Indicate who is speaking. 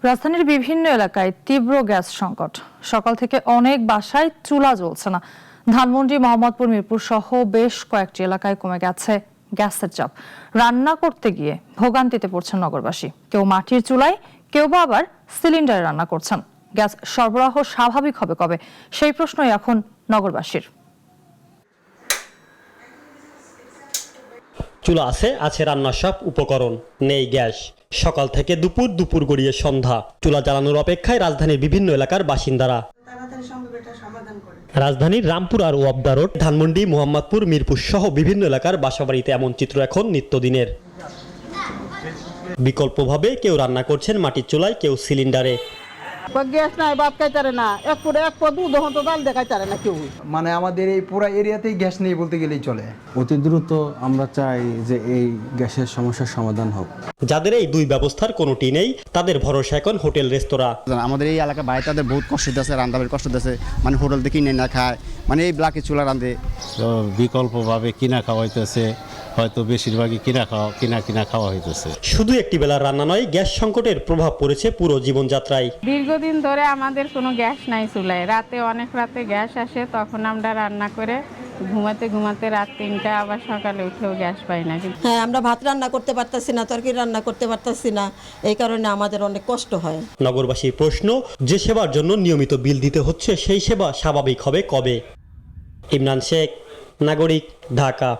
Speaker 1: রাজধানীর বিভিন্ন এলাকায় তীব্র গ্যাস সংকট। সকাল থেকে অনেক বাসায় চুলা জ্বলছে না। ধানমন্ডি, মোহাম্মদপুর, মিরপুর সহ বেশ কয়েকটি এলাকায় কমে গেছে গ্যাসের চাপ। রান্না করতে গিয়ে ভোগান্তিতে পড়ছেন নগরবাসী। কেউ মাটির চুলায়, কেউ বা আবার সিলিন্ডারে রান্না করছেন। গ্যাস সরবরাহ স্বাভাবিক হবে কবে, সেই প্রশ্নই এখন নগরবাসীর।
Speaker 2: চুলা আছে রান্নার সব উপকরণ, নেই গ্যাস। সকাল থেকে দুপুর গড়িয়ে সন্ধ্যা, চুলা জ্বালানোর অপেক্ষায় রাজধানীর বিভিন্ন এলাকার বাসিন্দারা। রাজধানীর রামপুর আর ওয়াবদা রোড, ধানমন্ডি, মোহাম্মদপুর, মিরপুর সহ বিভিন্ন এলাকার বাসাবাড়িতে এমন চিত্র এখন নিত্যদিনের। বিকল্পভাবে কেউ রান্না করছেন মাটির চুলায়, কেউ সিলিন্ডারে।
Speaker 3: গ্যাস নাই, ভাত খাইতারে না, এক পর দুধ হন্ত ডাল দেখাইতারে না কেউ।
Speaker 4: মানে আমাদের এই পুরো এরিয়াতেই গ্যাস নেই বলতে গেলেই চলে।
Speaker 5: অতি দ্রুত আমরা চাই যে এই গ্যাসের সমস্যার সমাধান হোক।
Speaker 2: যাদের এই দুই ব্যবস্থার কোনোটি নেই, তাদের ভরসা এখন হোটেল, রেস্তোরাঁ।
Speaker 6: আমাদের এই এলাকা বাইরে তাদের বহুত কষ্ট দিতেছে, রান্নাবের কষ্ট দিতেছে, মানে হোটেল থেকে কিনে না খায়, মানে এই ব্ল্যাকে চুলা রান্ধে।
Speaker 7: তো বিকল্পভাবে কিনা খাওয়া হইতেছে, হয়তো বেশিরভাগই কিনা খাওয়া হইতেছে।
Speaker 2: শুধু একটি বেলার রান্না নয়, গ্যাস সংকটের প্রভাব পড়েছে পুরো জীবনযাত্রায়।
Speaker 8: দীর্ঘদিন ধরে আমাদের কোনো গ্যাস নাই চুলায়। অনেক রাতে গ্যাস আসে, তখন আমরা রান্না করে ঘুমাতে রাত 3টা, আবার সকালে উঠেও গ্যাস পাই না।
Speaker 9: হ্যাঁ, আমরা ভাত রান্না করতে পারতাছি না, তরকারি রান্না করতে পারতাছি না, এই কারণে আমাদের অনেক কষ্ট হয়।
Speaker 2: নগরবাসীর প্রশ্ন, যে সেবার জন্য নিয়মিত বিল দিতে হচ্ছে, সেই সেবা স্বাভাবিক হবে কবে? ইমরান শেখ, নাগরিক, ঢাকা।